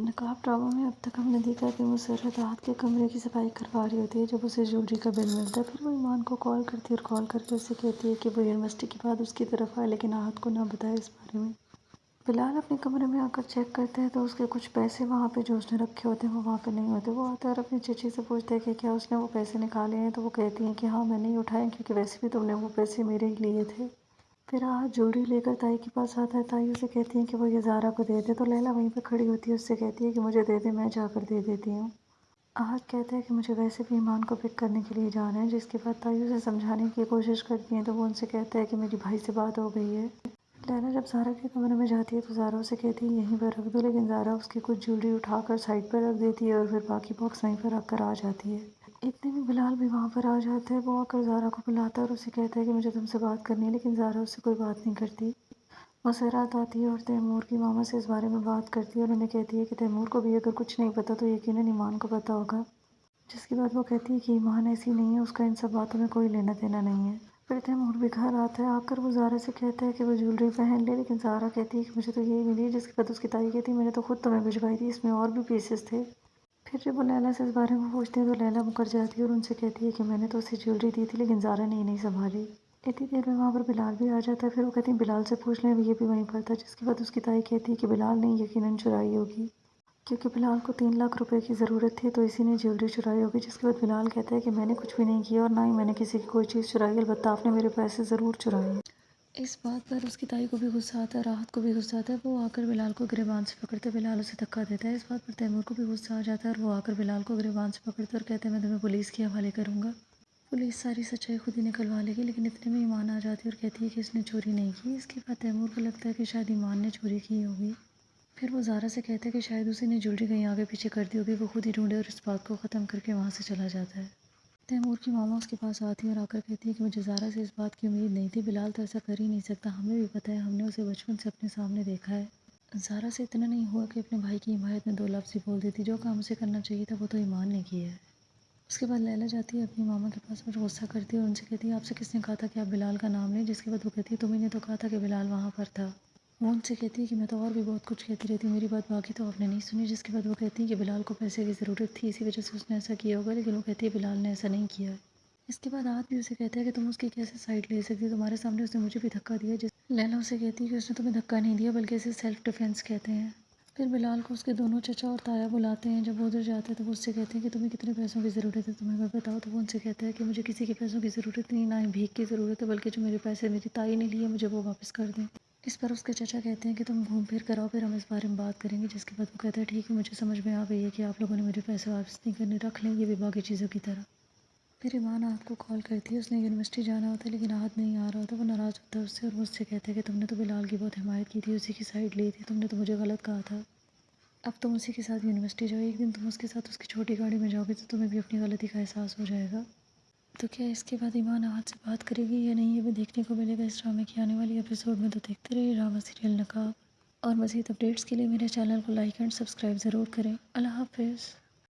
नकाब ड्रामा में अब तक हमने देखा कि मुसर्रत राहत के कमरे की सफाई करवा रही होती है जब उसे ज्वेलरी का बिल मिलता है। फिर वो ईमान को कॉल करती है और कॉल करके उससे कहती है कि वो यूनिवर्सिटी के बाद उसकी तरफ आए, लेकिन राहत को ना बताए इस बारे में। बिलाल अपने कमरे में आकर चेक करते हैं तो उसके कुछ पैसे वहाँ पे जो उसने रखे होते हैं वो वहाँ पे नहीं होते। वो आता है और अपनी चची से पूछता है कि क्या उसने वो पैसे निकाले हैं, तो वो कहती हैं कि हाँ मैंने ही उठाए, क्योंकि वैसे भी तुमने वो पैसे मेरे ही लिए थे। फिर आहत ज्वेलरी लेकर ताई के पास आता है। ताई उसे कहती है कि वो ये ज़ारा को दे दे, तो लैला वहीं पर खड़ी होती है, उससे कहती है कि मुझे दे दे, मैं जाकर दे देती हूँ। आहत कहता है कि मुझे वैसे भी ईमान को पिक करने के लिए जाना है, जिसके बाद ताई उसे समझाने की कोशिश करती है तो वो उनसे कहता है कि मेरी भाई से बात हो गई है। लैला जब ज़ारा के कमरे में जाती है तो ज़ारा उसे कहती है यहीं पर रख दो, लेकिन ज़ारा उसकी कुछ ज्वेलरी उठाकर साइड पर रख देती है और फिर बाकी बॉक्स वहीं पर रख कर आ जाती है। इतने में बिलाल भी वहाँ पर आ जाता है। वो आकर ज़ारा को बुलाता है और उसे कहता है कि मुझे तुमसे बात करनी है, लेकिन ज़ारा उससे कोई बात नहीं करती। मुसर्रत आती है और तैमूर की मामा से इस बारे में बात करती है और उन्हें कहती है कि तैमूर को भी अगर कुछ नहीं पता तो यकीनन ईमान को पता होगा। जिसके बाद वो कहती है कि ईमान ऐसी नहीं है, उसका इन सब बातों में कोई लेना देना नहीं है। फिर तैमूर भी घर आता है। आकर वो ज़ारा से कहता है कि वो ज्वेलरी पहन ले, लेकिन ज़ारा कहती है कि मुझे तो यही मिली है। जिसके बाद उसकी ताई कहती है मैंने तो खुद तुम्हें भिजवाई थी, इसमें और भी पीसेस थे। फिर जब वो लैला से इस बारे में पूछते हैं तो लैला मुकर जाती है और उनसे कहती है कि मैंने तो उसे ज्वेलरी दी थी, लेकिन ज़ारा ने ही नहीं संभाली। इतनी देर में वहाँ पर बिलाल भी आ जाता है। फिर वो कहती है बिलाल से पूछ लें, ये भी वहीं पर था। जिसके बाद उसकी ताई कहती है कि बिलाल ने यकीनन चुराई होगी, क्योंकि बिलाल को 3 लाख रुपए की ज़रूरत थी, तो इसी ने ज्वेलरी चुराई होगी। जिसके बाद बिलाल कहता है कि मैंने कुछ भी नहीं किया और ना ही मैंने किसी की कोई चीज़ चुराई, अलबत्ता आपने मेरे पैसे ज़रूर चुराए हैं। इस बात पर उसकी ताई को भी गुस्सा आता है, राहत को भी गुस्सा आता है। वो आकर बिलाल को गिरेबान से पकड़ते, बिलाल उसे धक्का देता है। इस बात पर तैमूर को भी गुस्सा आ जाता है और वो आकर बिलाल को गिरेबान से पकड़ते और कहते हैं मैं तुम्हें पुलिस के हवाले करूँगा। पुलिस सारी सच्चाई खुद ही निकलवा लेगी, लेकिन इतने में ईमान आ जाती है और कहती है कि इसने चोरी नहीं की। इसके बाद तैमूर को लगता है कि शायद ईमान ने चोरी की होगी। फिर वो ज़ारा से कहता है कि शायद उसी ने ज्वेलरी कहीं आगे पीछे कर दी होगी, वो खुद ही ढूंढे और इस बात को ख़त्म करके वहाँ से चला जाता है। तैमूर की मामा उसके पास आती है और आकर कहती है कि मुझे ज़ारा से इस बात की उम्मीद नहीं थी, बिलाल तो ऐसा कर ही नहीं सकता, हमें भी पता है, हमने उसे बचपन से अपने सामने देखा है। ज़ारा से इतना नहीं हुआ कि अपने भाई की हिमायत में 2 लफ्ज़ ही बोल देती, जो काम उसे करना चाहिए था वो तो ईमान ने किया है। उसके बाद लैला जाती है अपनी मामा के पास और गुस्सा करती है और उनसे कहती है आपसे किसने कहा था कि आप बिलाल का नाम लें। जिसके बाद वो कहती है तुम्ही ने तो कहा था कि बिलाल वहाँ पर था। वो उनसे कहती है कि मैं तो और भी बहुत कुछ कहती रहती हूँ, मेरी बात बाकी तो आपने नहीं सुनी। जिसके बाद वो कहती है कि बिलाल को पैसे की ज़रूरत थी, इसी वजह से उसने ऐसा किया होगा, लेकिन वो कहती है बिलाल ने ऐसा नहीं किया है। इसके बाद आहत भी उसे कहता है कि तुम उसकी कैसे साइड ले सकती हो, तुम्हारे सामने उसने मुझे भी धक्का दिया। जिस लैला उसे कहती है कि उसने तुम्हें धक्का नहीं दिया, बल्कि इसे सेल्फ डिफेंस कहते हैं। फिर बिलाल को उसके दोनों चचा और ताया बुलाते हैं। जब वो उधर जाते हैं तो वो उससे कहते हैं कि तुम्हें कितने पैसों की ज़रूरत है, तुम्हें मैं बताओ। तो वो उनसे कहता है कि मुझे किसी के पैसों की ज़रूरत नहीं, ना ही भीख की ज़रूरत है, बल्कि जो मेरे पैसे मेरी ताई ने लिए मुझे वो वापस कर दें। इस पर उसके चचा कहते हैं कि तुम घूम फिर कर आओ, फिर हम इस बारे में बात करेंगे। जिसके बाद वो कहता है ठीक है, मुझे समझ में आ गई है कि आप लोगों ने मेरे पैसे वापस नहीं करने, रख लें, ये भी बाकी चीज़ों की तरह। फिर ईमान आहत को कॉल करती है, उसने यूनिवर्सिटी जाना होता है लेकिन आहत नहीं आ रहा होता। वो नाराज़ होता है उससे और वो उससे कहता है कि तुमने तो बिलाल की बहुत हिमायत की थी, उसी की साइड ली थी, तुमने तो मुझे गलत कहा था। अब तुम उसी के साथ यूनिवर्सिटी जाओ, एक दिन तुम उसके साथ उसकी छोटी गाड़ी में जाओगे तो तुम्हें भी अपनी गलती का एहसास हो जाएगा। तो क्या इसके बाद ईमान आहत से बात करेगी या नहीं, ये भी देखने को मिलेगा इस ड्रामे की आने वाली एपिसोड में। तो देखते रहिए ड्रामा सीरियल नकाब। और मज़ीद अपडेट्स के लिए मेरे चैनल को लाइक एंड सब्सक्राइब ज़रूर करें। अल्लाह हाफ़िज़।